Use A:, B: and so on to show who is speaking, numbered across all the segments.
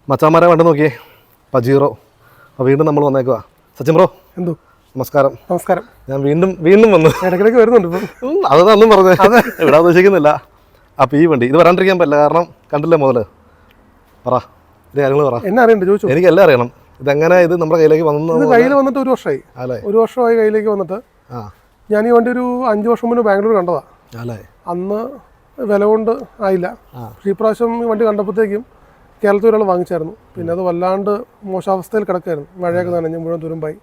A: മച്ചാമാരെ വേണ്ട നോക്കിയേ പജീറോ. അപ്പോൾ വീണ്ടും നമ്മൾ വന്നേക്കുക. സച്ചിൻ ബ്രോ
B: എന്തോ
A: നമസ്കാരം.
B: നമസ്കാരം.
A: ഞാൻ വീണ്ടും വന്നു.
B: ഇടയ്ക്കിടയ്ക്ക് വരുന്നുണ്ട് ഇപ്പം.
A: അതൊന്നും പറഞ്ഞേ ഇവിടെ ഉദ്ദേശിക്കുന്നില്ല. അപ്പോൾ ഈ വണ്ടി ഇത് വരാണ്ടിരിക്കാൻ പറ്റില്ല, കാരണം കണ്ടില്ലേ മുതൽ. പറ ഇത് കാര്യങ്ങൾ പറ.
B: എന്നെ അറിയണ്ട ചോദിച്ചു.
A: എനിക്ക് എല്ലാം അറിയണം. ഇതെങ്ങനെ ഇത് നമ്മുടെ കയ്യിലേക്ക് വന്നു?
B: കയ്യിൽ വന്നിട്ട് 1 വർഷമായി.
A: അല്ലേ?
B: 1 വർഷമായി കയ്യിലേക്ക് വന്നിട്ട്. ഞാൻ ഈ വണ്ടി ഒരു 5 വർഷം മുന്നേ ബാംഗ്ലൂർ കണ്ടതാ.
A: അല്ലേ?
B: അന്ന് വില കൊണ്ട് ആയില്ല. പക്ഷേ ഈ പ്രാവശ്യം ഈ വണ്ടി കണ്ടപ്പോഴത്തേക്കും കേരളത്തിൽ ഒരാൾ വാങ്ങിച്ചായിരുന്നു. പിന്നെ അത് വല്ലാണ്ട് മോശാവസ്ഥയിൽ കിടക്കായിരുന്നു. മഴയൊക്കെ നനഞ്ഞ് മുഴുവൻ തുരുമ്പായി.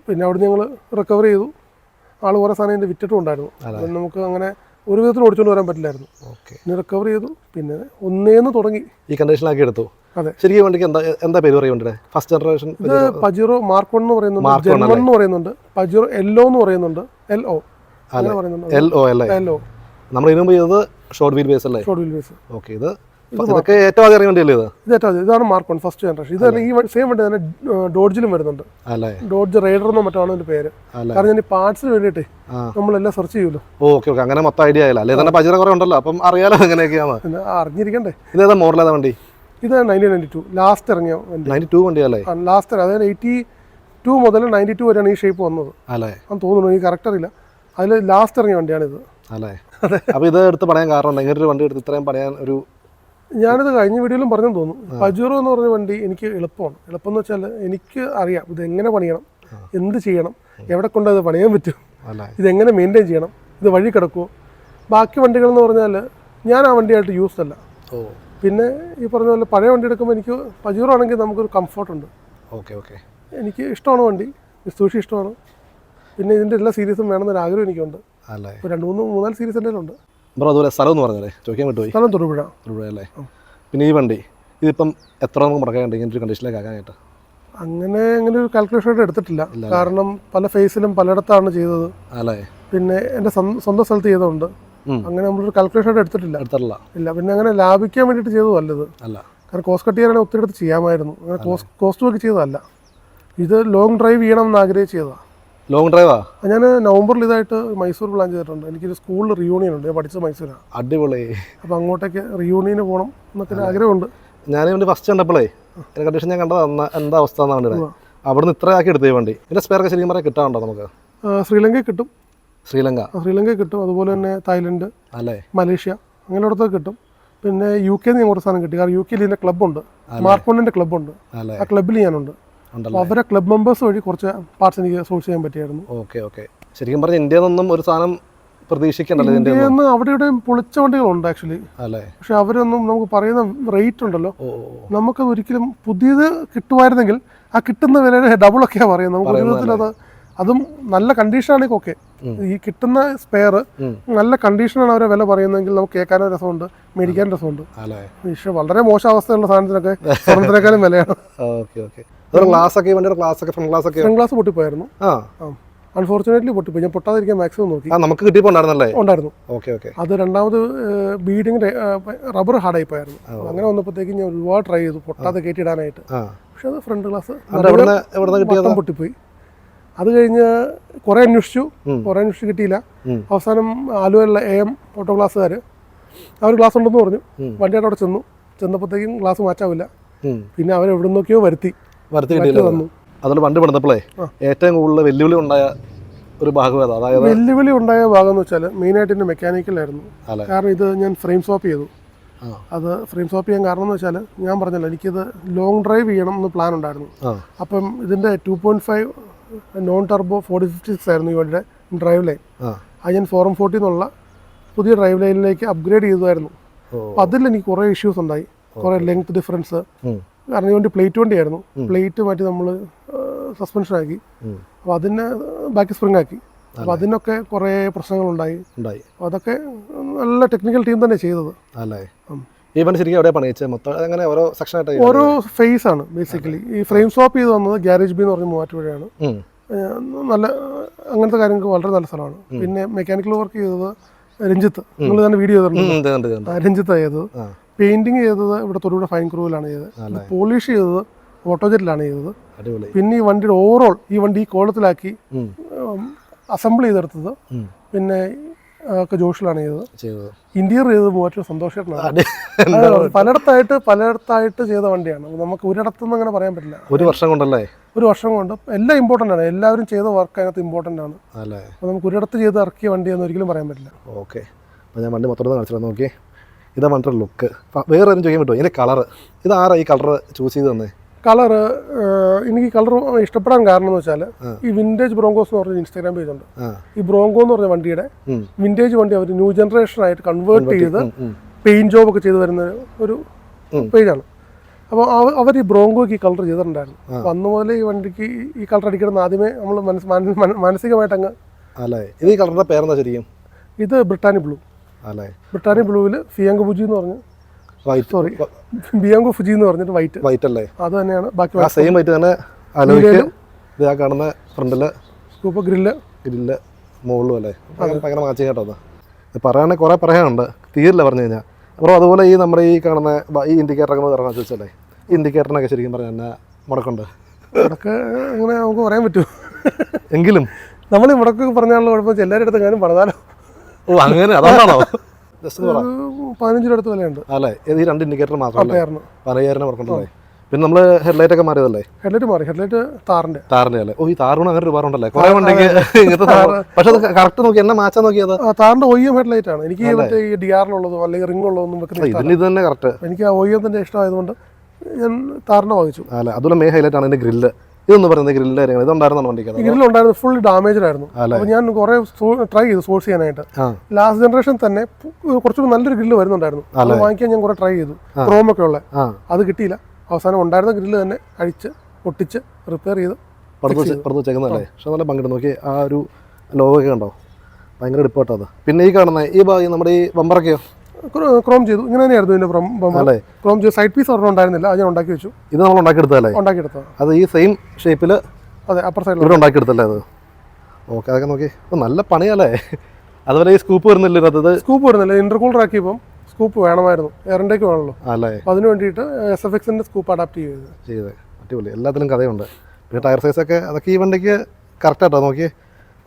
B: പിന്നെ അവിടെ ഞങ്ങൾ റിക്കവർ ചെയ്തു. ആൾ കുറേ സാധനം ഇതിൻ്റെ വിറ്റിട്ടും ഉണ്ടായിരുന്നു. അപ്പം നമുക്ക് അങ്ങനെ ഒരു വിധത്തിൽ ഓടിച്ചുകൊണ്ട് വരാൻ പറ്റില്ലായിരുന്നു. പിന്നെ റിക്കവർ ചെയ്തു. പിന്നെ ഒന്നേന്ന് തുടങ്ങി ഈ
A: കണ്ടീഷനാക്കി എടുത്തു.
B: അതെ.
A: ശരിക്കും വണ്ടിക്ക് എന്താ പേര് പറയുന്നുണ്ട്? ഫസ്റ്റ് ജനറേഷൻ
B: ഇത് പജീറോ മാർക്ക് 1 എന്ന് പറയുന്നുണ്ട്, ജെർമൻ എന്ന് പറയുന്നുണ്ട്, പജീറോ LO എന്ന് പറയുന്നുണ്ട്, LO അങ്ങനെ പറയുന്നുണ്ട്.
A: LO അല്ലേ? LO. നമ്മൾ ഇതിനു മുമ്പ് ചെയ്തത് ഷോർട്ട് വീൽ ബേസ് അല്ലേ? Short wheel base. ഓക്കെ. ഇതൊക്കെ ഏറ്റവും ആദ്യം ഇറങ്ങിയ വണ്ടിയല്ലേ ഇത്?
B: ഇതാണ് മാർക്ക് 1 ഫസ്റ്റ് ജനറേഷൻ. ഇത് ഈ സെയിം വണ്ടി തന്നെ ഡോഡ്ജിലും വരുന്നുണ്ട്. ഡോഡ്ജ് റൈഡർ എന്നോ മറ്റാണ് അതിന്റെ പേര്. കാരണം ഞാൻ ഈ പാർട്സിന് വേണ്ടിയിട്ടേ നമ്മളെല്ലാം സെർച്ച് ചെയ്യുമല്ലോ.
A: Okay okay. അങ്ങനെ മൊത്തം ഐഡിയ ആയില്ല. അല്ലേ? തന്നെ പജീറോ കുറെ ഉണ്ടല്ലോ, അപ്പം അറിയാലോ എങ്ങനെയൊക്കെയാണ്.
B: അറിഞ്ഞിരിക്കണ്ടേ.
A: ഇതേതാ മോഡൽ ഏതാ വണ്ടി?
B: ഇത് 1992 ലാസ്റ്റ് ഇറങ്ങിയ വണ്ടി.
A: 92 വണ്ടിയല്ലേ?
B: ലാസ്റ്റ്, അതായത് 82 മുതൽ 92 വരെയാണ് ഈ ഷേപ്പ് വന്നത് അല്ലേ? അത് തോന്നുന്നു, എനിക്ക് കറക്റ്റ് അറിയില്ല. അതിൽ ലാസ്റ്റ് ഇറങ്ങിയ വണ്ടിയാണിത് അല്ലേ?
A: അപ്പോൾ ഇത് എടുത്ത് പറയാൻ കാരണം ഇങ്ങനെ ഒരു വണ്ടി എടുത്ത് ഇത്രയും പറയാൻ ഒരു,
B: ഞാനിത് കഴിഞ്ഞ വീഡിയോയിലും പറഞ്ഞെന്ന് തോന്നുന്നു. പജീറോ എന്ന് പറഞ്ഞ വണ്ടി എനിക്ക് എളുപ്പമാണ്. എളുപ്പം എന്ന് വെച്ചാൽ എനിക്ക് അറിയാം ഇത് എങ്ങനെ പണിയണം, എന്ത് ചെയ്യണം, എവിടെ കൊണ്ടത് പണിയാൻ പറ്റും, ഇതെങ്ങനെ മെയിൻറ്റെയിൻ ചെയ്യണം, ഇത് വഴി കിടക്കുമോ. ബാക്കി വണ്ടികൾ എന്ന് പറഞ്ഞാൽ ഞാൻ ആ വണ്ടിയായിട്ട് യൂസ്ഡ് അല്ല. പിന്നെ ഈ പറഞ്ഞ പോലെ പഴയ വണ്ടി എടുക്കുമ്പോൾ എനിക്ക് പജീറോ ആണെങ്കിൽ നമുക്കൊരു കംഫർട്ടുണ്ട്.
A: Okay okay.
B: എനിക്ക് ഇഷ്ടമാണ് വണ്ടി, മിസ്തൂഷി ഇഷ്ടമാണ്. പിന്നെ ഇതിൻ്റെ എല്ലാ സീരീസും വേണമെന്നൊരു ആഗ്രഹം എനിക്കുണ്ട്. ഇപ്പോൾ 2-3-4 സീരീസ് എൻ്റെ ഉണ്ട്.
A: ബ്രോ അതുപോലെ സ്ഥലം എന്ന് പറഞ്ഞല്ലേ, ചോദിക്കാൻ വിട്ടുപോയി.
B: സ്ഥലം തൊടുപുഴ
A: അല്ലേ? പിന്നെ ഈ വണ്ടി ഇതിപ്പം എത്ര നമുക്ക് മുടക്കാനുണ്ട് ഇങ്ങനൊരു കണ്ടീഷനിലേക്ക് ആക്കാനായിട്ട്?
B: അങ്ങനെ ഒരു കാൽക്കുലേഷൻ എടുത്തിട്ടില്ല. കാരണം പല ഫേസിലും പലയിടത്താണ് ചെയ്തത് അല്ലേ. പിന്നെ എൻ്റെ സ്വന്തം സ്ഥലത്ത് ചെയ്തതുണ്ട്. അങ്ങനെ നമ്മളൊരു കാൽക്കുലേഷൻ എടുത്തിട്ടില്ല. ഇല്ല. പിന്നെ അങ്ങനെ ലാഭിക്കാൻ വേണ്ടിയിട്ട് ചെയ്തതല്ല ഇത്. കാരണം കോസ്റ്റ് കട്ട് ചെയ്യാനാണെങ്കിൽ ഒത്തിരി അടുത്ത് ചെയ്യാമായിരുന്നു. അങ്ങനെ കോസ്റ്റ് നോക്കി ചെയ്തതല്ല. ഇത് ലോങ് ഡ്രൈവ് ചെയ്യണം എന്ന് ആഗ്രഹിച്ച് ചെയ്തതാണ്.
A: ലോങ് ഡ്രൈവാ?
B: ഞാൻ നവംബറിൽ ഇതായിട്ട് മൈസൂർ പ്ലാൻ ചെയ്തിട്ടുണ്ട്. എനിക്കൊരു സ്കൂളിൽ റിയൂണിയൻ ഉണ്ട്. ഞാൻ പഠിച്ചത് മൈസൂരാണ്.
A: അടിപൊളി.
B: അപ്പോൾ അങ്ങോട്ടേക്ക് റിയൂണിയന് പോകണം എന്നൊക്കെ ആഗ്രഹമുണ്ട്.
A: ഞാൻ വണ്ടി ഫസ്റ്റ് കണ്ടപ്പോഴേ എൻ്റെ കണ്ടീഷൻ ഞാൻ കണ്ടത് എന്താ അവസ്ഥ എന്നാണ് വണ്ടിയുടെ. അവിടെ നിന്ന് ഇത്ര ആക്കി എടുത്തേ വണ്ടി. പിന്നെ സ്പെയറൊക്കെ ശരിക്കും പറയാൻ കിട്ടാറുണ്ടോ നമുക്ക്?
B: ശ്രീലങ്കയിൽ കിട്ടും.
A: ശ്രീലങ്ക
B: കിട്ടും. അതുപോലെ തന്നെ തായ്ലൻഡ് അല്ലേ, മലേഷ്യ അങ്ങനെ ഇടത്തൊക്കെ കിട്ടും. പിന്നെ UK ഞാൻ കുറച്ച് സാധനം കിട്ടി. കാരണം UK ഇതിൻ്റെ ക്ലബ്ബുണ്ട്, മാർക്ക് 1 ക്ലബ്ബുണ്ട്. ആ ക്ലബ്ബിൽ ഞാനുണ്ട്. അപ്പോൾ അവരെ ക്ലബ് മെമ്പേഴ്സ് വഴി കുറച്ച് പാർട്സ് എനിക്ക് സോഴ്സ് ചെയ്യാൻ പറ്റിയായിരുന്നു.
A: Okay okay. ശരിക്കും പറഞ്ഞാൽ ഇന്ത്യയിൽ നിന്നും ഒരു സാധനം പ്രതീക്ഷിക്കണ്ടല്ലോ. ഇന്ത്യയിൽ നിന്ന്
B: അവിടെ ഇവിടെയും പൊളിച്ച വണ്ടികളുണ്ട് ആക്ച്വലി. പക്ഷെ അവരൊന്നും നമുക്ക് പറയുന്ന റേറ്റ് ഉണ്ടല്ലോ, നമുക്കത് ഒരിക്കലും പുതിയത് കിട്ടുമായിരുന്നെങ്കിൽ ആ കിട്ടുന്ന വിലയുടെ ഡബിളൊക്കെയാണ് പറയുന്നത്. നമുക്ക് ഒരു വിധത്തിൽ അതും നല്ല കണ്ടീഷനാണെങ്കിൽ ഓക്കെ. ഈ കിട്ടുന്ന സ്പെയർ നല്ല കണ്ടീഷനാണ് അവരെ വില പറയുന്നതെങ്കിൽ നമുക്ക് കേൾക്കാനും രസമുണ്ട്, മേടിക്കാൻ രസമുണ്ട്. പക്ഷെ വളരെ മോശം അവസ്ഥയുള്ള സാധനത്തിനൊക്കെ സ്വർണ്ണത്തിനേക്കാളും വിലയാണ്. Front glass പൊട്ടിപ്പോയായിരുന്നു. അൺഫോർച്ചുനേറ്റ്ലി പൊട്ടിപ്പോയി. ഞാൻ പൊട്ടാതിരിക്കാൻ മാക്സിമം നോക്കി.
A: നമുക്ക് ഉണ്ടായിരുന്നു.
B: അത് രണ്ടാമത് ബീഡിങ് റബ്ബർ ഹാർഡായി പോയായിരുന്നു. അങ്ങനെ വന്നപ്പോഴത്തേക്കും ഞാൻ ഒരുപാട് ട്രൈ ചെയ്തു പൊട്ടാതെ കയറ്റിയിടാനായിട്ട്. പക്ഷെ അത് ഫ്രണ്ട് ഗ്ലാസ് പൊട്ടിപ്പോയി. അത് കഴിഞ്ഞ് കുറേ അന്വേഷിച്ചു കിട്ടിയില്ല. അവസാനം ആലുവയിലുള്ള AM ഓട്ടോ ഗ്ലാസ്സുകാർ അവർ ഗ്ലാസ് ഉണ്ടെന്ന് പറഞ്ഞു. വണ്ടിയായിട്ട് അവിടെ ചെന്നപ്പോഴത്തേക്കും ഗ്ലാസ് മാറ്റാവില്ല. പിന്നെ അവരെവിടെ നോക്കിയോ വരുത്തി
A: വന്നു. അതുകൊണ്ട് വണ്ടി പണിതപ്പോഴേ ഏറ്റവും കൂടുതൽ വെല്ലുവിളി ഉണ്ടായ ഒരു ഭാഗം ഏതാ? അതായത്
B: വെല്ലുവിളി ഉണ്ടായ ഭാഗം എന്ന് വെച്ചാൽ മെയിനായിട്ട് എൻ്റെ മെക്കാനിക്കലായിരുന്നു. കാരണം ഇത് ഞാൻ ഫ്രെയിം സ്വാപ്പ് ചെയ്തു. അത് ഫ്രെയിം സ്വാപ്പ് ചെയ്യാൻ കാരണം എന്ന് വെച്ചാൽ ഞാൻ പറഞ്ഞല്ലോ, എനിക്കിത് ലോങ് ഡ്രൈവ് ചെയ്യണം എന്ന് പ്ലാൻ ഉണ്ടായിരുന്നു. അപ്പം ഇതിൻ്റെ 2.5 നോൺ ടർബോ 4056 ആയിരുന്നു ഈ വണ്ടിയുടെ ഡ്രൈവ് ലൈൻ. അത് ഞാൻ 440 എന്നുള്ള പുതിയ ഡ്രൈവ് ലൈനിലേക്ക് അപ്ഗ്രേഡ് ചെയ്തതായിരുന്നു. അപ്പം അതിൽ എനിക്ക് കുറേ ഇഷ്യൂസ് ഉണ്ടായി, കുറേ ലെങ്ത് ഡിഫറൻസ്. കാരണം ഈ വണ്ടി പ്ലേറ്റ് വണ്ടിയായിരുന്നു. പ്ലേറ്റ് മാറ്റി നമ്മൾ സസ്പെൻഷൻ ആക്കി. അപ്പോൾ അതിന് ബാക്കി സ്പ്രിങ് ആക്കി. അപ്പോൾ അതിനൊക്കെ കുറേ പ്രശ്നങ്ങളുണ്ടായി. അപ്പോൾ അതൊക്കെ നല്ല ടെക്നിക്കൽ ടീം തന്നെ ചെയ്തത്. ഓരോ ഫേസ് ആണ് ബേസിക്കലി. ഈ ഫ്രെയിം സ്വാപ്പ് ചെയ്ത് വന്നത് ഗ്യാരേജ് ബി എന്ന് പറഞ്ഞ മൂവാറ്റുപുഴയാണ്. നല്ല അങ്ങനത്തെ കാര്യങ്ങൾക്ക് വളരെ നല്ല സ്ഥലമാണ്. പിന്നെ മെക്കാനിക്കൽ വർക്ക് ചെയ്തത് രഞ്ജിത്ത്, നിങ്ങൾ തന്നെ വീഡിയോ ചെയ്തിട്ടുണ്ട്. രഞ്ജിത്താണ് ചെയ്തത്. പെയിന്റിങ് ചെയ്തത് ഇവിടെ തൊടുപുഴ ഫൈൻ ക്രൂവിലാണ് ചെയ്തത്. പോളിഷ് ചെയ്തത് ഓട്ടോജെറ്റിലാണ് ചെയ്തത്. പിന്നെ ഈ വണ്ടിയുടെ ഓവറോൾ ഈ വണ്ടി ഈ കോളത്തിലാക്കി അസംബിൾ ചെയ്തെടുത്തത് പിന്നെ ഒക്കെ ജോഷിലാണ്
A: ചെയ്തത്.
B: ഇന്റീരിയർ ചെയ്തത് മൂവാറ്റുപുഴ സന്തോഷേട്ടനാണ്. പലയിടത്തായിട്ട് ചെയ്ത വണ്ടിയാണ്. നമുക്ക് ഒരിടത്തുനിന്ന് അങ്ങനെ പറയാൻ പറ്റില്ല.
A: ഒരു വർഷം കൊണ്ടല്ലേ?
B: ഒരു വർഷം കൊണ്ട് എല്ലാം ഇമ്പോർട്ടൻ്റ് ആണ്. എല്ലാവരും ചെയ്ത വർക്ക് അതിനകത്ത് ഇമ്പോർട്ടൻ്റ് ആണ്. അപ്പോൾ നമുക്ക് ഒരിടത്ത് ചെയ്ത് ഇറക്കിയ വണ്ടിയെന്ന് ഒരിക്കലും പറയാൻ പറ്റില്ല.
A: ഓക്കെ, അപ്പോൾ ഞാൻ വണ്ടി മൊത്തം കാണിച്ചിട്ട് നോക്കി. ഇതാ വണ്ടിയുടെ ലുക്ക്. വേറെ ആരും ചോദിക്കാൻ പറ്റുമോ ഇതിൻ്റെ കളറ്? ഇത് ആരാ ഈ കളർ ചൂസ് ചെയ്ത് തന്നെ?
B: കളറ് എനിക്ക് കളർ ഇഷ്ടപ്പെടാൻ കാരണം എന്ന് വെച്ചാൽ ഈ വിൻറ്റേജ് ബ്രോങ്കോസ് എന്ന് പറഞ്ഞ ഇൻസ്റ്റാഗ്രാം പേജ് ഉണ്ട്. ഈ ബ്രോങ്കോ എന്ന് പറഞ്ഞ വണ്ടിയുടെ വിൻറ്റേജ് വണ്ടി അവർ ന്യൂ ജനറേഷൻ ആയിട്ട് കൺവേർട്ട് ചെയ്ത് പെയിന്റ് ജോബ് ഒക്കെ ചെയ്ത് വരുന്ന ഒരു പേജാണ്. അപ്പോൾ അവർ ഈ ബ്രോങ്കോയ്ക്ക് ഈ കളർ ചെയ്തിട്ടുണ്ടായിരുന്നു. അപ്പോൾ അന്ന് മുതൽ ഈ വണ്ടിക്ക് ഈ കളർ അടിക്കണമെന്ന് ആദ്യമേ നമ്മൾ മാനസികമായിട്ട് അങ്ങ്.
A: അല്ലേ, ഇത് ഈ കളറിൻ്റെ പേരെന്താ ശരിക്കും?
B: ഇത് ബ്രിട്ടാനി ബ്ലൂ. അല്ലേ, ബ്രിട്ടാനി ബ്ലൂവിൽ ഫിയാങ്കോ ഫുജി എന്ന് പറഞ്ഞ് ബിയാങ്കോ ഫുജി എന്ന് പറഞ്ഞിട്ട് വൈറ്റ് അല്ലേ? അത് തന്നെയാണ്. ബാക്കി
A: സെയിം വൈറ്റ് തന്നെ. ഇത് ആ കാണുന്ന ഫ്രണ്ടില്
B: സ്കൂപ്പ് ഗ്രില്ല്
A: മുകളിലും അല്ലേ? ഭയങ്കര മാച്ചിങ് കേട്ടോ. അത് പറയുകയാണെങ്കിൽ കുറേ പറയാനുണ്ട്, തീരില്ല പറഞ്ഞു കഴിഞ്ഞാൽ. അപ്പോൾ അതുപോലെ ഈ നമ്മുടെ ഈ കാണുന്ന ഈ ഇൻഡിക്കേറ്ററൊക്കെ ഇറങ്ങാൻ ചോദിച്ചല്ലേ, ഈ ഇൻഡിക്കേറ്ററിനൊക്കെ ശരിക്കും പറഞ്ഞാൽ എന്നാ മുടക്കുണ്ട്?
B: മുടക്ക് അങ്ങനെ നമുക്ക് പറയാൻ പറ്റുമോ?
A: എങ്കിലും
B: നമ്മൾ മുടക്കൊക്കെ പറഞ്ഞാലുള്ള കുഴപ്പം എല്ലാവരുടെ അടുത്ത് കാര്യം പറഞ്ഞാലോ.
A: ഓ അങ്ങനെ, അതാണോ?
B: 15 രൂപ അടുത്ത് വിലയുണ്ട്.
A: അല്ലേ, ഈ 2 ഇൻഡിക്കേറ്റർ മാത്രമല്ലേ? 15,000 മുടക്കുണ്ടല്ലേ? പിന്നെ നമ്മൾ ഹെഡ്ലൈറ്റ് ഒക്കെ മാറിയതല്ലേ?
B: ഹെഡ്ലൈറ്റ് മാറി. ഹെഡ്ലൈറ്റ് താറിന്റെ
A: അല്ലേ? ഓ, ഈ താറിന് അങ്ങനെ ഒരു ഉണ്ടല്ലേ? കുറെ വണ്ടിക്ക് ഇങ്ങനത്തെ. പക്ഷെ അത് കറക്റ്റ് നോക്കി എന്നെ മാച്ചാൻ നോക്കിയത്
B: താറിന്റെ OEM ഹെഡ്ലൈറ്റ് ആണ്. എനിക്ക് മറ്റേ ഈ DRലുള്ളതോ അല്ലെങ്കിൽ റിംഗ് ഉള്ളതൊന്നും
A: വെക്കുന്നത് ഇത് തന്നെ കറക്റ്റ്.
B: എനിക്ക് ആ OEM തന്നെ ഇഷ്ടമായതുകൊണ്ട് ഞാൻ താറിനെ വാങ്ങിച്ചു.
A: അല്ല, അതുപോലെ മെയിൻ ഹൈലൈറ്റ് ആണ് ഇതിന്റെ ഗ്രില്ല്. ഇതൊന്നും പറയുന്നത് ഗ്രില്ല് കാര്യങ്ങൾ ഇതുണ്ടായിരുന്നു വണ്ടിക്ക്?
B: ഗ്രില്ലുണ്ടായിരുന്നു, ഫുൾ ഡാമേജ് ആയിരുന്നു. അപ്പോൾ ഞാൻ കുറെ ട്രൈ ചെയ്തു സോഴ്സ് ചെയ്യാനായിട്ട്. ലാസ്റ്റ് ജനറേഷൻ തന്നെ കുറച്ചുകൂടി നല്ലൊരു ഗ്രില്ല് വരുന്നുണ്ടായിരുന്നു. അത് വാങ്ങിക്കാൻ ഞാൻ കുറെ ട്രൈ ചെയ്തു, ക്രോമൊക്കെ ഉള്ള. അത് കിട്ടിയില്ല. അവസാനം ഉണ്ടായിരുന്ന ഗ്രില്ല് തന്നെ അഴിച്ച് പൊട്ടിച്ച് റിപ്പയർ ചെയ്ത്
A: വെച്ചേക്കുന്നതല്ലേ? പക്ഷെ നല്ല പങ്കിട്ട് നോക്കി ആ ഒരു ലോഗൊക്കെ ഉണ്ടോ, ഭയങ്കര ഡിപ്പോട്ടോ അത്. പിന്നെ ഈ കാണുന്ന ഈ ഭാഗം നമ്മുടെ ഈ ബമ്പറൊക്കെയോ
B: ക്രോം ചെയ്തു. ഇങ്ങനെ തന്നെയായിരുന്നു ഇതിന്റെ ക്രോം ചെയ്ത്. സൈഡ് പീസ് ഒരെണ്ണം ഉണ്ടായിരുന്നില്ല, അത് ഞാൻ ഉണ്ടാക്കി വെച്ചു.
A: ഇത് നമ്മൾ ഉണ്ടാക്കിയെടുത്തല്ലേ?
B: ഉണ്ടാക്കിയെടുത്തത് അത്
A: ഈ സെയിം ഷേപ്പിൽ.
B: അതെ, അപ്പർ സൈഡിൽ
A: ഇവിടെ ഉണ്ടാക്കിയെടുത്തല്ലേ അത്? ഓക്കെ, അതൊക്കെ നോക്കി. അപ്പോൾ നല്ല പണിയല്ലേ? അതുപോലെ ഈ സ്കൂപ്പ് വരുന്നില്ല ഇതിനകത്ത്? സ്കൂപ്പ് വരുന്നില്ല.
B: ഇന്റർകൂളർ ആക്കിയപ്പോൾ സ്കൂപ്പ് വേണമായിരുന്നു, എയറിൻ്റെക്ക് വേണമല്ലോ.
A: അല്ലേ,
B: അതിന് വേണ്ടിയിട്ട് SFXന്റെ സ്കൂപ്പ് അഡാപ്റ്റ് ചെയ്തത്.
A: അടിപൊളി. എല്ലാത്തിലും കഥയുണ്ട്. പിന്നെ ടയർ സൈസൊക്കെ അതൊക്കെ ഈ വണ്ടിക്ക് കറക്റ്റായിട്ടോ നോക്കി?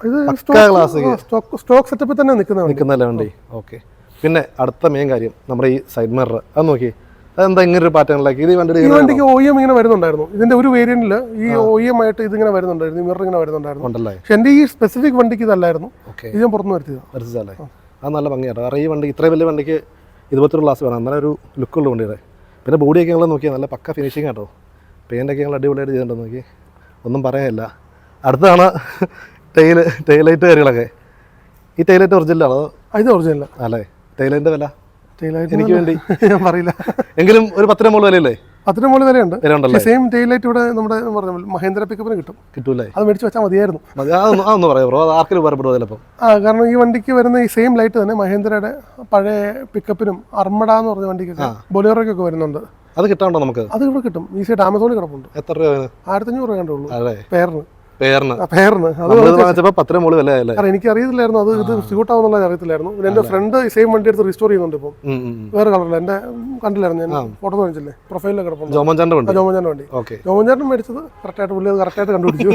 B: ഇത് സ്റ്റോക്ക് സെറ്റപ്പിൽ തന്നെ
A: നിൽക്കുന്നല്ലേ വണ്ടി? ഓക്കെ. പിന്നെ അടുത്ത മെയിൻ കാര്യം നമ്മുടെ ഈ സൈഡ് മിറർ, അത് നോക്കി. അതെന്താ ഇങ്ങനെ ഒരു പാറ്റേണിലേക്ക്? ഈ
B: വണ്ടിക്ക് OEM ഇങ്ങനെ വരുന്നുണ്ടായിരുന്നു. ഇതിന്റെ ഒരു വേരിയന്റിൽ ഈ OEM ആയിട്ട് ഇതിങ്ങനെ വരുന്നുണ്ടായിരുന്നു, മിറർ ഇങ്ങനെ വരുന്നുണ്ടായിരുന്നു. പക്ഷെ എൻ്റെ ഈ സ്പെസിഫിക് വണ്ടിക്ക് ഇതല്ലായിരുന്നു. ഇത് ഞാൻ പുറത്തുനിന്ന്
A: വരുത്തിയതല്ലേ? അത് നല്ല ഭംഗിയാട്ടോ. കാരണം ഈ വണ്ടി ഇത്രയും വലിയ വണ്ടിക്ക് 21 ഗ്ലാസ് വേണം, നല്ല ഒരു ലുക്കുള്ള വണ്ടിയുടെ. പിന്നെ ബോഡിയൊക്കെ ഞങ്ങൾ നോക്കിയാൽ നല്ല പക്ക ഫിനിഷിങ് കേട്ടോ. പെയിൻ്റൊക്കെ ഞങ്ങൾ അടിപൊളിയായിട്ട് ചെയ്തിട്ടുണ്ടോ നോക്കി, ഒന്നും പറയാനില്ല. അടുത്താണ് ടൈലൈറ്റ് കാര്യങ്ങളൊക്കെ. ഈ ടൈലൈറ്റ് ഒറിജിനലാണോ?
B: ഇത് ഒറിജിനൽ
A: അല്ലേ? ടൈലൈറ്റിൻ്റെ വില
B: എനിക്ക് വേണ്ടി ഞാൻ പറയില്ല,
A: എങ്കിലും ഒരു 10 മുകളിൽ വിലയല്ലേ?
B: 10 മുകളിൽ വിലയുണ്ട്. സെയിം ടൈലൈറ്റ് ഇവിടെ നമ്മുടെ മഹേന്ദ്ര പിക്കപ്പിന് കിട്ടൂലേ? അത് മേടിച്ച് വെച്ചാൽ മതിയായിരുന്നു.
A: അതൊന്നും പറയാം ബ്രോ, അത് ആർക്കും ഉപകാരപ്പെടുമോ ചിലപ്പോൾ?
B: കാരണം ഈ വണ്ടിക്ക് വരുന്ന ഈ സെയിം ലൈറ്റ് തന്നെ മഹേന്ദ്രയുടെ പഴയ പിക്കപ്പിനും അർമഡ എന്ന് പറഞ്ഞ വണ്ടിക്കൊക്കെ ബൊലേറോയ്ക്കൊക്കെ വരുന്നുണ്ട്.
A: അത് കിട്ടാണ്ടോ നമുക്ക്?
B: അത് ഇവിടെ കിട്ടും, ഈസിയായിട്ട് ആമസോണിൽ കിടപ്പുണ്ട്.
A: എത്ര രൂപ?
B: 1500 രൂപ കണ്ടുള്ളൂ പേരിന്. എനിക്ക് അറിയത്തില്ലായിരുന്നു അത് ഇത് സ്യൂട്ട് ആവുന്നുള്ളത് അറിയത്തില്ലായിരുന്നു. എന്റെ ഫ്രണ്ട് സെയിം വണ്ടി എടുത്ത് റീസ്റ്റോർ ചെയ്യുന്നുണ്ട് ഇപ്പം, വേറെ കളറില്ല. എന്റെ കണ്ടില്ലായിരുന്നു, ഞാൻ ഫോട്ടോ കാണിച്ചില്ലേ പ്രൊഫൈലിൽ കിടപ്പുണ്ട്. ജോമോഞ്ചാന്റെ വണ്ടി. ജോമോഞ്ചാൻ മേടിച്ചത് കറക്റ്റായിട്ട് പുള്ളി അത് കറക്റ്റായിട്ട് കണ്ടുപിടിച്ചു.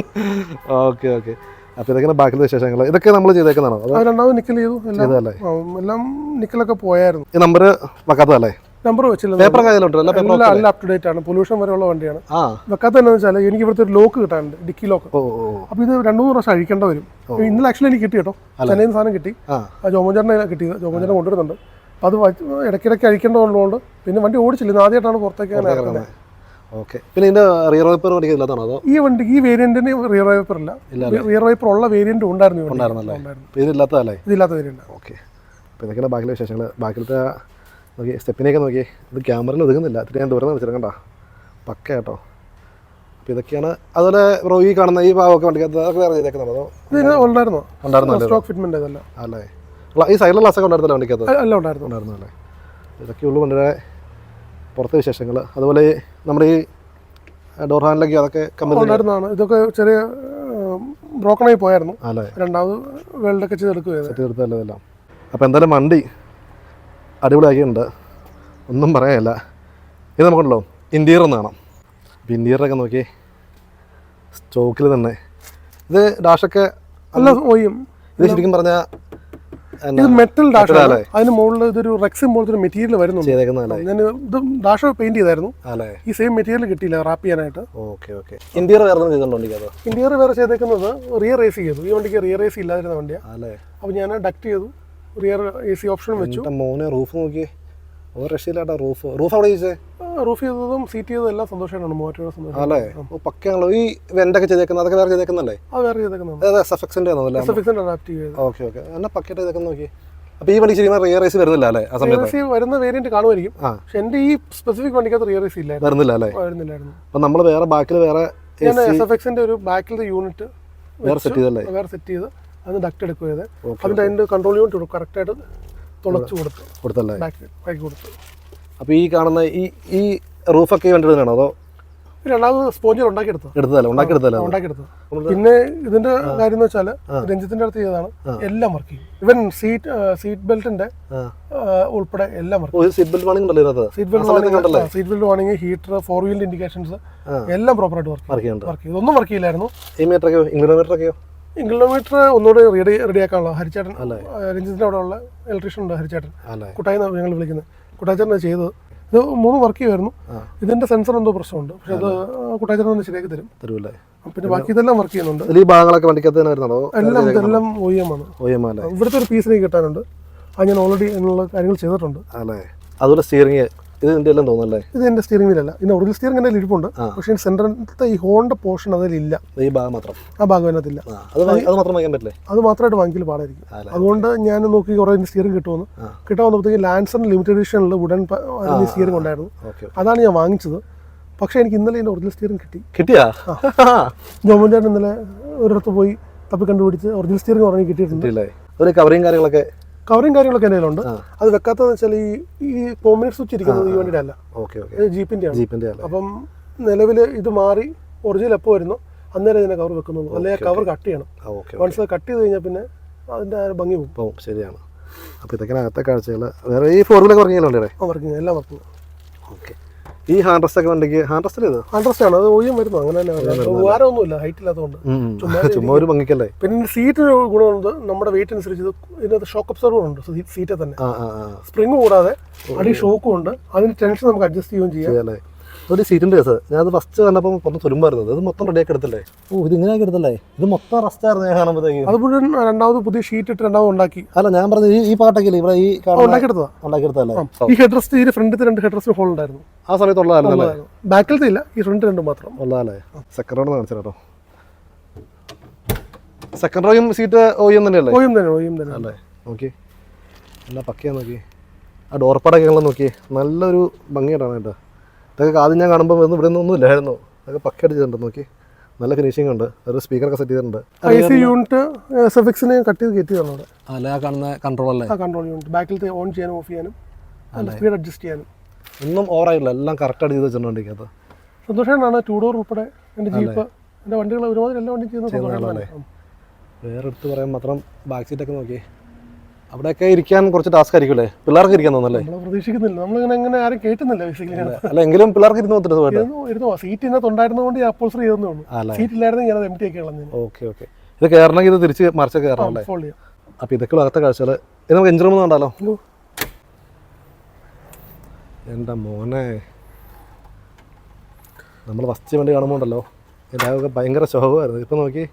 A: Okay okay. അപ്പോൾ ഇതൊക്കെ ബാക്കിയുള്ള വിശേഷങ്ങൾ ഇതൊക്കെ നമ്മൾ ചെയ്തേക്കുന്നതാണോ?
B: രണ്ടാമത് നിക്കൽ ചെയ്തു, എല്ലാം നിക്കലൊക്കെ പോയായിരുന്നു.
A: ഈ നമ്പർ വെക്കാത്തതല്ലേ?
B: നമ്പർ വെച്ചില്ല, എല്ലാം അപ് ടു ഡേറ്റ് ആണ്. പൊല്യൂഷൻ വരെയുള്ള വണ്ടിയാണ്. വെക്കാത്ത എന്താണെന്ന് വെച്ചാൽ എനിക്ക് ഇവിടുത്തെ ഒരു ലോക്ക് കിട്ടാനുണ്ട്, ഡിക്കി ലോക്ക്. അപ്പോൾ ഇത് 2-3 പ്രാവശ്യം അഴിക്കേണ്ട വരും. ഇന്നലെ ആക്ച്വലി എനിക്ക് കിട്ടി കേട്ടോ, ചെന്നൈയിൽ നിന്ന് സാധനം കിട്ടി. ജോമോഞ്ചാറിനെ കിട്ടിയത്, ജോമോഞ്ചാറിനെ കൊണ്ടുവരുന്നുണ്ട്. അപ്പോൾ അത് ഇടയ്ക്കിടയ്ക്ക് അഴിക്കേണ്ടതുള്ളതുകൊണ്ട് പിന്നെ വണ്ടി ഓടിച്ചില്ല, ഇന്ന് ആദ്യമായിട്ടാണ് പുറത്തേക്ക് ഇറക്കുന്നത്.
A: ഓക്കെ. പിന്നെ ഇതിന്റെ റിയർ വൈപ്പർ ഇല്ലാത്തതാണോ? അതോ
B: ഈ വണ്ടിക്ക് ഈ വേരിയന്റിന് റിയർ വൈപ്പർ ഇല്ല. റിയർ വൈപ്പർ ഉള്ള വേരിയന്റ് ഉണ്ടായിരുന്നു.
A: ഇതില്ലാത്തതല്ലേ?
B: ഇതില്ലാത്ത വേരിയന്റ്.
A: ഓക്കെ. അപ്പോൾ ഇതൊക്കെയാണ് ബാക്കിയുള്ള വിശേഷങ്ങൾ. ബാക്കിലത്തെ നോക്കി സ്റ്റെപ്പിനെയൊക്കെ നോക്കി, ഇത് ക്യാമറയിൽ ഒതുങ്ങുന്നില്ല, ഇത്തിരി ഞാൻ ദൂരം വെച്ചിരിക്കണ്ട പക്ക കേട്ടോ. അപ്പോൾ ഇതൊക്കെയാണ്. അതുപോലെ ബ്രോ ഈ കാണുന്ന ഈ ഭാഗമൊക്കെ വണ്ടിക്കകത്ത് അതൊക്കെ വേറെ ചെയ്തേക്കുന്നതോ?
B: ഉണ്ടായിരുന്നോ? സ്റ്റോക്ക് ഫിറ്റ്മെന്റ് ഇതല്ല
A: അല്ലേ? ഈ സൈഡിലുള്ള ഗ്ലാസ്സൊക്കെ ഉണ്ടായിരുന്നല്ലോ വണ്ടിക്കകത്ത്?
B: എല്ലാം ഉണ്ടായിരുന്നു
A: അല്ലേ? ഇതൊക്കെയുള്ളൂ വണ്ടിയുടെ പുറത്തെ വിശേഷങ്ങൾ. അതുപോലെ നമ്മുടെ ഈ ഡോർ ഹാൻഡിലൊക്കെ അതൊക്കെ
B: ഉണ്ടായിരുന്നതാണ്. ഇതൊക്കെ ചെറിയ ബ്രോക്കണായി പോയായിരുന്നു. അല്ലേ? രണ്ടാമത് വെൽഡൊക്കെ
A: ചെയ്തെടുത്തതെല്ലാം. അപ്പോൾ എന്തായാലും വണ്ടി അടിപൊളിയാക്കിയിട്ടുണ്ട്, ഒന്നും പറയാനില്ല. ഇത് നമുക്കുണ്ടല്ലോ ഇൻറ്റീരിയർ കാണാം. അപ്പോൾ ഇൻറ്റീരിയറൊക്കെ നോക്കി സ്റ്റോക്കിൽ തന്നെ. ഇത് ഡാഷൊക്കെ
B: അല്ല OEM.
A: ഇത് ശരിക്കും പറഞ്ഞാൽ
B: ഇത് മെറ്റൽ ഡാഷ് ആണ്. അതിന് മുകളിൽ ഇതൊരു റെക്സിൻ പോലത്തെ ഒരു മെറ്റീരിയൽ വരുന്നുണ്ട്. ഞാൻ ഇത് ഡാഷ് പെയിന്റ് ചെയ്തായിരുന്നു. ഈ സെയിം മെറ്റീരിയൽ കിട്ടിയില്ല റാപ്പ് ചെയ്യാനായിട്ട്. ഇന്റീരിയർ വേറെ ചെയ്തേക്കുന്നത് റിയർ AC ചെയ്തു. ഈ വണ്ടിക്ക് റിയർ AC ഇല്ലാതിരുന്ന വണ്ടിയാണ്. അപ്പോൾ ഞാൻ ഡക്ട് ചെയ്തു, റിയർ AC ഓപ്ഷൻ വെച്ചു.
A: മോനെ റൂഫ് നോക്കി, റൂഫ് അവിടെ
B: റൂഫ് ചെയ്തതും സീറ്റ് ചെയ്തതും എല്ലാം സന്തോഷമാണ്. മൂവാറ്റുപുഴ സന്തോഷം
A: അല്ലേ? പക്കയാണല്ലോ. ഈ വെന്റൊക്കെ ചെയ്തേക്കുന്നത് അതൊക്കെ വേറെ ചെയ്തേക്കുന്നല്ലേ?
B: അത് വേറെ ചെയ്തേക്കുന്നത്
A: ഓക്കെ ഓക്കെ. എന്നാ പക്കറ്റ് ചെയ്തേക്കുന്ന നോക്കി. അപ്പോൾ ഈ വണ്ടി ശരിക്കും റിയർ AC വരുന്നില്ല അല്ലേ? ആ സമയത്ത്
B: വരുന്ന വേരിയന്റ് കാണുമായിരിക്കും. പക്ഷെ എൻ്റെ ഈ സ്പെസിഫിക് വണ്ടിക്കകത്ത് റിയർ AC
A: വരുന്നില്ല അല്ലേ?
B: വരുന്നില്ലായിരുന്നു.
A: അപ്പം നമ്മൾ വേറെ ബാക്കിൽ വേറെ
B: ഞാൻ SFXന്റെ ഒരു ബാക്കിലത്തെ യൂണിറ്റ്
A: വേറെ സെറ്റ് ചെയ്തല്ലേ?
B: വേറെ സെറ്റ് ചെയ്ത് അത് ഡക്ട് എടുക്കുക ചെയ്ത് അതിൻ്റെ കൺട്രോൾ യൂണിറ്റ് കറക്റ്റായിട്ട് തുളച്ചു കൊടുത്തല്ലേ? ബാക്കി കൊടുത്തു.
A: അപ്പോൾ ഈ കാണുന്ന ഈ റൂഫൊക്കെ ഈ വണ്ടി ഇടുന്നതാണോ അതോ
B: രണ്ടാമത് സ്പോഞ്ചർ ഉണ്ടാക്കിയെടുത്തത്? പിന്നെ ഇതിന്റെ കാര്യം എന്ന് വെച്ചാൽ രഞ്ജിത്തിന്റെ അടുത്ത് ചെയ്തതാണ്. എല്ലാം വർക്ക് ചെയ്യും. ഇവൻ സീറ്റ് ബെൽറ്റിന്റെ ഉൾപ്പെടെ എല്ലാം work.
A: Seat
B: belt warning, heater, 4 വീലിന്റെ ഇൻഡിക്കേഷൻസ് എല്ലാം പ്രോപ്പറായിട്ട് വർക്ക് ചെയ്യും. ഇതൊന്നും വർക്ക് ചെയ്യില്ലായിരുന്നു. കിലോമീറ്റർ ഒന്നുകൂടെ റെഡിയാക്കാനുള്ള ഹരിച്ചേട്ടൻ, രഞ്ജിത്തിന്റെ അവിടെ ഉള്ള ഇലക്ട്രീഷ്യൻ ഉണ്ട് ഹരിച്ചേട്ടൻ, കുട്ടായി ഞങ്ങൾ വിളിക്കുന്നത്. കുട്ടാച്ചേട്ടൻ ചെയ്തത് ഇത് 3 വർക്ക് ചെയ്യുമായിരുന്നു. ഇതിന്റെ സെൻസർ എന്തോ പ്രശ്നമുണ്ട്. പക്ഷെ അത് കുട്ടാച്ചേട്ടൻ ശരിയാക്കി തരും. പിന്നെ ബാക്കി ഇതെല്ലാം വർക്ക് ചെയ്യുന്നുണ്ട്. എല്ലാം OEM ആണ്. ഇവിടുത്തെ ഒരു പീസിനെ കിട്ടാനുണ്ട്. അത് ഞാൻ ഓൾറെഡി അതിനുള്ള കാര്യങ്ങൾ ചെയ്തിട്ടുണ്ട്.
A: അതുപോലെ സ്റ്റിയറിംഗ് ഇതിന്റെ എല്ലാം തോന്നുന്നല്ലേ?
B: ഇത് എന്റെ സ്റ്റിയറിംഗ് വീലല്ല. ഇതിന്റെ ഒറിജിനൽ സ്റ്റിയറിംഗ് എൻ്റെ ഇരിപ്പുണ്ട്. പക്ഷേ സെൻട്രലത്തെ ഈ ഹോണിന്റെ പോർഷൻ അതിലില്ല.
A: ഈ ഭാഗം മാത്രം,
B: ആ ഭാഗം അതിനകത്തില്ല.
A: അത് മാത്രം വാങ്ങിക്കാൻ പറ്റില്ലേ?
B: അത് മാത്രമായിട്ട് വാങ്ങിക്കൽ പാടായിരിക്കും. അതുകൊണ്ട് ഞാൻ നോക്കി കുറേ സ്റ്റിയറിംഗ് കിട്ടുമെന്ന്. കിട്ടാൻ വന്നപ്പോഴത്തേക്ക് ലാൻസറിന് ലിമിറ്റഡ് എഡിഷനിൽ വുഡൻ സ്റ്റിയറിംഗ് ഉണ്ടായിരുന്നു. അതാണ് ഞാൻ വാങ്ങിച്ചത്. പക്ഷേ എനിക്ക് ഇന്നലെ എൻ്റെ ഒറിജിനൽ സ്റ്റിയറിംഗ് കിട്ടിയാ? ജോമോൻ ഇന്നലെ ഒരിടത്ത് പോയി തപ്പി കണ്ടുപിടിച്ച് ഒറിജിനൽ സ്റ്റിയറിംഗ് പറഞ്ഞ് കിട്ടിയിട്ടുണ്ട്. കവറിങ് കാര്യങ്ങളൊക്കെ എൻ്റെ കയ്യിലുണ്ട്. അത് വെക്കാത്തതെന്ന് വെച്ചാൽ ഈ കോമ്പിനേറ്റ് സ്വിച്ച് ഇരിക്കുന്നത് ഈ വണ്ടിയുടെ അല്ല, ജീപ്പിന്റെ ആണ്. അപ്പം നിലവിൽ ഇത് മാറി ഒറിജിനൽ എപ്പോൾ വരുന്നു അന്നേരം ഇതിനെ കവർ വെക്കുന്നുള്ളൂ. അല്ലെങ്കിൽ കവർ കട്ട് ചെയ്യണം. വൺസ് കട്ട് ചെയ്ത് കഴിഞ്ഞാൽ പിന്നെ അതിന്റെ ഭംഗി പോകും.
A: ശരിയാണ്. അപ്പോൾ ഇതൊക്കെ അകത്തെ കാഴ്ചകൾ. വേറെ ഈ 4 വീലൊക്കെ
B: വർക്കിംഗ് എല്ലാം വർക്കിംഗ്.
A: ഓക്കെ. ഈ ഹാൻഡ് റെസ്റ്റ് ഒക്കെ വണ്ടിക്ക് ഹാൻഡ് റെസ്റ്റ്
B: ആണ്. അത് OEM വരുന്നു. അങ്ങനെ തന്നെ ഉപകാരമൊന്നുമില്ല, ഹൈറ്റ് ഇല്ലാത്തതുകൊണ്ട്
A: ചുമ്മാ ഒരു ഭംഗിക്കല്ലേ.
B: പിന്നെ സീറ്റിന് ഗുണമുണ്ട്. നമ്മുടെ വെയിറ്റ് അനുസരിച്ച് ഇതിനകത്ത് ഷോക്ക് അബ്സർവർ ഉണ്ട് സീറ്റിൽ തന്നെ. സ്പ്രിങ് കൂടാതെ അടി ഷോക്കും ഉണ്ട്. അതിന് ടെൻഷൻ നമുക്ക് അഡ്ജസ്റ്റ് ചെയ്യുകയും ചെയ്യാം.
A: ഒരു സീറ്റിന്റെ കേസ് ഞാനത് ഫസ്റ്റ് കണ്ടപ്പോൾ കുറച്ച് തുരുമ്പായിരുന്നത്. ഇത് മൊത്തം റെഡിയാക്കി എടുത്തല്ലേ? ഇത് ഇങ്ങനെ ആക്കി എടുത്തല്ലേ? ഇത് മൊത്തം റെസ്റ്റ് ആയിരുന്നു ഞാൻ കാണുമ്പോഴത്തേക്ക്.
B: അത് മുഴുവൻ രണ്ടാമത് പുതിയ ഷീറ്റ് ഇട്ട് രണ്ടാമത് ഉണ്ടാക്കി.
A: അല്ല, ഞാൻ പറഞ്ഞത് ഈ പാട്ടൊക്കെ ഇവിടെ ഈ
B: ഉണ്ടാക്കിയെടുത്തതല്ലേ? ഈ ഹെഡ് റെസ്റ്റ്, ഈ ഫ്രണ്ടിൽ 2 ഹെഡ് റെസ്റ്റ് ഹോൾ ഉണ്ടായിരുന്നു.
A: ആ സമയത്തുള്ളതായിരുന്നല്ലേ?
B: ബാക്കിലത്തെ ഇല്ല, ഈ ഫ്രണ്ട് 2 മാത്രം
A: ഉള്ളതല്ലേ? സെക്കൻഡ് റോഡ് കാണിച്ചു കേട്ടോ. സെക്കൻഡ് റോയും സീറ്റ് OEM തന്നെയല്ലേ?
B: OEM തന്നെ
A: അല്ലേ? നോക്കി നല്ല പക്കയാ. നോക്കി ആ ഡോർപ്പാടൊക്കെ നോക്കി നല്ലൊരു ഭംഗിയായിട്ടാണ് കേട്ടോ. ഇതൊക്കെ ആദ്യം ഞാൻ കാണുമ്പോൾ ഇവിടെ ഒന്നും ഇല്ലായിരുന്നു. അതൊക്കെ പക്കയായിട്ട് ചെയ്തിട്ടുണ്ട്. നോക്കി നല്ല ഫിനിഷിംഗ് ഉണ്ട്. ഒരു സ്പീക്കറൊക്കെ സെറ്റ് ചെയ്തിട്ടുണ്ട്.
B: AC യൂണിറ്റ് SFXനെ കട്ട് ചെയ്ത് കയറ്റിയതാണ് അവിടെ.
A: അല്ല, ആ കാണുന്ന കൺട്രോൾ അല്ലേ?
B: ആ കൺട്രോൾ യൂണിറ്റ് ബാക്കിലത്തെ ഓൺ ചെയ്യാനും ഓഫ് ചെയ്യാനും സ്പീഡ് അഡ്ജസ്റ്റ് ചെയ്യാനും
A: ഒന്നും ഓവറായില്ല. എല്ലാം കറക്റ്റായിട്ട് ചെയ്ത് വെച്ചിട്ടുണ്ട്.
B: സന്തോഷമാണ്. 2 ഡോർ ഉൾപ്പെടെ എൻ്റെ ജീപ്പ്, എൻ്റെ വണ്ടികൾ ഒരുമാതിരി എല്ലാ വണ്ടിയും ചെയ്യുന്നത്.
A: വേറെ എടുത്ത് പറയാൻ മാത്രം ബാക്ക് സീറ്റൊക്കെ നോക്കി. അവിടെയൊക്കെ ഇരിക്കാൻ കുറച്ച് ടാസ്ക് ആയിരിക്കുമല്ലേ? പിള്ളേർക്ക് ഇരിക്കാൻ തോന്നല്ലേ?
B: പ്രതീക്ഷിക്കുന്നില്ല. നമ്മളിങ്ങനെ എങ്ങനെ ആരും കേട്ടുന്നില്ല.
A: അല്ല, എങ്കിലും പിള്ളേർക്ക് ഇരുന്ന്
B: സീറ്റ് ഇതിനകത്ത് ഉണ്ടായിരുന്നതുകൊണ്ട് അപ്പോൾസറി ചെയ്തെന്നേ ഉള്ളൂ. സീറ്റ് ഇല്ലായിരുന്നു ഞാൻ എം ടി ഒക്കെ കളഞ്ഞു.
A: ഓക്കെ. ഇത് കയറണമെങ്കിൽ ഇത് തിരിച്ച് മറിച്ച് കയറണം. അപ്പോൾ ഇതൊക്കെ അകത്തെ കാഴ്ചകൾ. ഇത് നമുക്ക് എഞ്ചിൻ റൂം കണ്ടാലോ? എൻ്റെ മോനെ, നമ്മൾ ഫസ്റ്റ് വണ്ടി കാണുമ്പോൾ ഉണ്ടല്ലോ ഇതൊക്കെ ഭയങ്കര ശോഭമായിരുന്നു. ഇപ്പം നോക്കി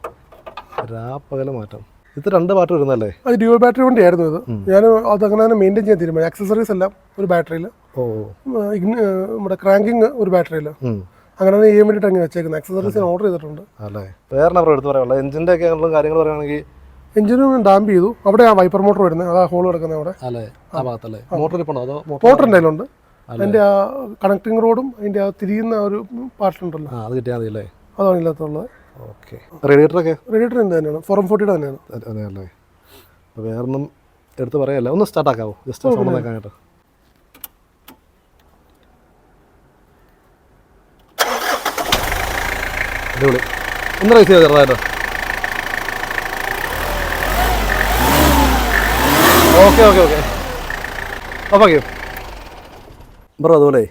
A: രാപ്പകല മാറ്റം. ഇത് 2 ബാറ്ററി വരുന്നല്ലേ? അത്
B: ഡ്യുവൽ ബാറ്ററി വണ്ടിയായിരുന്നു ഇത്. ഞാൻ അതങ്ങനെ തന്നെ മെയിൻറ്റെയിൻ ചെയ്യാൻ തീരുമാനം. ആക്സസറീസ് എല്ലാം ഒരു ബാറ്ററിയിൽ, നമ്മുടെ ക്രാങ്കിങ് ഒരു ബാറ്ററിയിൽ, അങ്ങനെ ചെയ്യാൻ വേണ്ടിയിട്ട് അങ്ങനെ വെച്ചേക്കുന്നത്. ആക്സസറീസ് ഓർഡർ ചെയ്തിട്ടുണ്ട്.
A: അല്ലേ? വേറെ എടുത്ത് പറയാനുള്ള എഞ്ചിൻ്റെ ഒക്കെ കാര്യങ്ങൾ പറയുകയാണെങ്കിൽ
B: എഞ്ചിനും ഡാമ്പ് ചെയ്തു. അവിടെ ആ വൈപ്പർ മോട്ടർ വരുന്നത്, അതാ ഹോൾ കിടക്കുന്നത് അവിടെ.
A: അല്ലേ? ആ ഭാഗത്തല്ലേ? മോട്ടർ
B: മോട്ടറിൻ്റെ ഉണ്ട്. അതിൻ്റെ ആ കണക്ടിങ് റോഡും അതിൻ്റെ ആ തിരിയുന്ന ഒരു പാർട്ടുണ്ടല്ലോ,
A: അത് കിട്ടിയാൽ മതി അല്ലേ?
B: അതാണ് ഇല്ലാത്തുള്ളത്.
A: ഓക്കെ. റേഡിയേറ്റർ
B: എന്ത് തന്നെയാണ്? 440 തന്നെയാണ്.
A: അതെയല്ലേ? അപ്പോൾ വേറൊന്നും എടുത്ത് പറയല്ല. ഒന്ന് സ്റ്റാർട്ടാക്കാവോ? ജസ്റ്റ് ഫോൺ നോക്കാനായിട്ട്. അടിപൊളി. ഒന്ന് റൈസ് ചെയ്ത് ചെറുതായിട്ട്. ഓക്കെ. ഓക്കെ. ബ്രോ, അതുപോലെ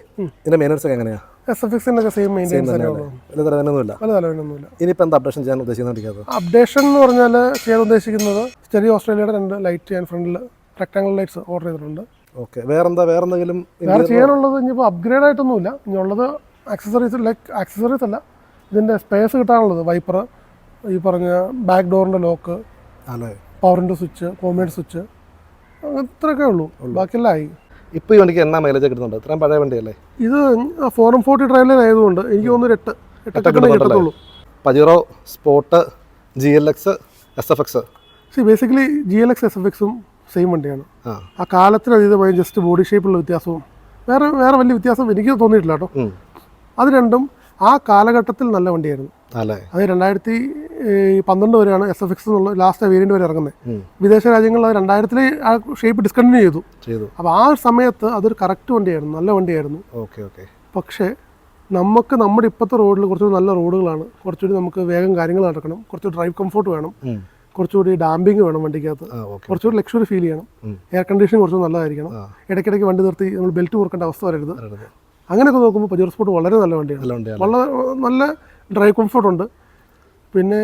A: ഇതിൻ്റെ മെയിനൻസ് ഒക്കെ എങ്ങനെയാണ്?
B: SFX-ന്റെ സെയിം മെയിൻ്റെനൻസ് തന്നെയുള്ളൂ.
A: വലിയ തലവേദനയൊന്നുമില്ല.
B: പല തലവേദനയൊന്നുമില്ല.
A: ഇനിയിപ്പോൾ എന്താ അപ്ഡേഷൻ ചെയ്യാൻ ഉദ്ദേശിക്കുന്നത്?
B: അപ്ഡേഷൻ എന്ന് പറഞ്ഞാൽ ചെയ്യാൻ ഉദ്ദേശിക്കുന്നത് സ്റ്റെറിയോ ഓസ്ട്രേലിയയുടെ 2 ലൈറ്റ് ഞാൻ ഫ്രണ്ടിൽ റെക്ടാങ്കിൾ ലൈറ്റ്സ് ഓർഡർ ചെയ്തിട്ടുണ്ട്.
A: ഓക്കെ. വേറെന്തെങ്കിലും
B: വേറെ ചെയ്യാനുള്ളത് ഇനിയിപ്പോൾ അപ്ഗ്രേഡ് ആയിട്ടൊന്നുമില്ല. ഇനിയുള്ളത് ആക്സസറീസ് അല്ല, ഇതിൻ്റെ സ്പേസ് കിട്ടാനുള്ളത് വൈപ്പർ, ഈ പറഞ്ഞ ബാക്ക് ഡോറിൻ്റെ ലോക്ക്, പവറിൻ്റെ സ്വിച്ച്, കോമേഡ് സ്വിച്ച്, അത്രയൊക്കെ ഉള്ളൂ. ബാക്കിയെല്ലാം ആയി.
A: ഇപ്പോൾ ഈ വണ്ടിക്ക് എന്നാ മൈലേജ് കിട്ടുന്നുണ്ട്? ഇത്രയും പഴയ വണ്ടിയല്ലേ
B: ഇത്? 440 ഡ്രൈവ് ലൈൻ ആയതുകൊണ്ട് എനിക്ക് തോന്നുന്നു 8 കിട്ടത്തുള്ളൂ.
A: Pajero sport, GLX, SFX.
B: Basically GLX SFX-ഉം സെയിം വണ്ടിയാണ്. ആ കാലത്തിനതീതമായി ജസ്റ്റ് ബോഡി ഷേപ്പുള്ള വ്യത്യാസവും വേറെ വലിയ വ്യത്യാസം എനിക്ക് തോന്നിയിട്ടില്ല കേട്ടോ. അത് രണ്ടും ആ കാലഘട്ടത്തിൽ നല്ല വണ്ടിയായിരുന്നു. അത് 2012 വരെയാണ് SFX എന്നുള്ള ലാസ്റ്റ് വേരിയന്റ് വരെ ഇറങ്ങുന്നത്. വിദേശ രാജ്യങ്ങളിൽ അത് 2000 ആ ഷേപ്പ് ഡിസ്കണ്ടിന്യൂ ചെയ്തു. അപ്പോൾ ആ സമയത്ത് അതൊരു കറക്റ്റ് വണ്ടിയായിരുന്നു, നല്ല വണ്ടിയായിരുന്നു. പക്ഷേ നമുക്ക് നമ്മുടെ ഇപ്പോഴത്തെ റോഡിൽ കുറച്ചുകൂടി നല്ല റോഡുകളാണ്. കുറച്ചുകൂടി നമുക്ക് വേഗം കാര്യങ്ങൾ നടക്കണം, കുറച്ച് ഡ്രൈവ് കംഫോർട്ട് വേണം, കുറച്ചുകൂടി ഡാമ്പിങ് വേണം വണ്ടിക്കകത്ത്, കുറച്ചുകൂടി ലക്ഷറി ഫീൽ ചെയ്യണം, എയർ കണ്ടീഷൻ കുറച്ച് നല്ലതായിരിക്കണം, ഇടയ്ക്കിടയ്ക്ക് വണ്ടി നിർത്തി നമ്മൾ ബെൽറ്റ് മുറുക്കേണ്ട അവസ്ഥ വരരുത്. അങ്ങനെയൊക്കെ നോക്കുമ്പോൾ പജീറോ സ്പോർട്ട് വളരെ നല്ല വണ്ടിയാണ്. വളരെ നല്ല ഡ്രൈവ് കംഫോർട്ട് ഉണ്ട്. പിന്നെ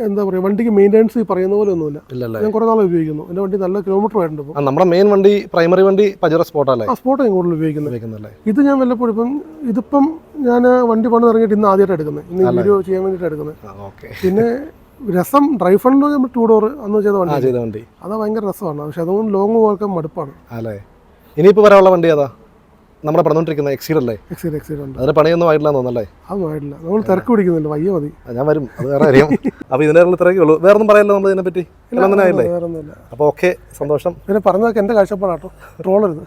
B: എന്താ പറയുക, വണ്ടിക്ക് മെയിൻ്റെനൻസ് ഈ പറയുന്ന പോലെ ഒന്നുമില്ല. ഞാൻ കുറേ നാൾ ഉപയോഗിക്കുന്നു. എൻ്റെ വണ്ടി നല്ല കിലോമീറ്റർ ആയിട്ടുണ്ട്. ഇപ്പോൾ നമ്മുടെ മെയിൻ വണ്ടി പ്രൈമറി വണ്ടി പജീറോ സ്പോർട്ടല്ലേ? ആ സ്പോർട്ട് ഞാൻ കൂടുതൽ ഉപയോഗിക്കുന്നത്. ഇത് ഞാൻ വല്ലപ്പോഴും ഇതിപ്പം ഞാൻ വണ്ടി പണിത് ഇറങ്ങിയിട്ട് ഇന്ന് ആദ്യമായിട്ട് എടുക്കുന്നത്, ഇന്ന് വീഡിയോ ചെയ്യാൻ വേണ്ടിയിട്ട് എടുക്കുന്നത്. പിന്നെ രസം ഡ്രൈവ് ഫണ്ട് നമ്മൾ 2 ഡോർ അന്ന് ചെയ്ത വണ്ടി, അതാ ഭയങ്കര രസമാണ്. പക്ഷെ അതുകൊണ്ട് ലോങ് പോകാൻ മടുപ്പാണ്. ഇനിയിപ്പോൾ വരാനുള്ള വണ്ടി ഏതാ? നമ്മുടെ പറഞ്ഞുകൊണ്ടിരിക്കുന്ന എക്സീഡ് അല്ലേ? എക്സീഡ് ഉണ്ട്. അതിന് പണിയൊന്നും ആയിട്ടില്ല തോന്നല്ലേ? അതൊന്നും ആയിട്ടില്ല. നമ്മൾ തിരക്ക് പിടിക്കുന്നില്ല, വയ്യ മതി. ഞാൻ വരും, അത് വേറെ കാര്യം. അപ്പോൾ ഇതിൻ്റെ തിരക്കേ ഉള്ളൂ, വേറെ ഒന്നും പറയല്ലോ നമ്മൾ ഇതിനെപ്പറ്റി? വേറൊന്നുമില്ല. അപ്പോൾ ഓക്കെ, സന്തോഷം. പിന്നെ പറഞ്ഞതൊക്കെ എൻ്റെ കാഴ്ചപ്പാടാട്ടോ, ട്രോളരുത്.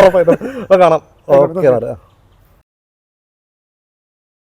B: ഉറപ്പായിട്ടും കാണാം. ഓക്കെ.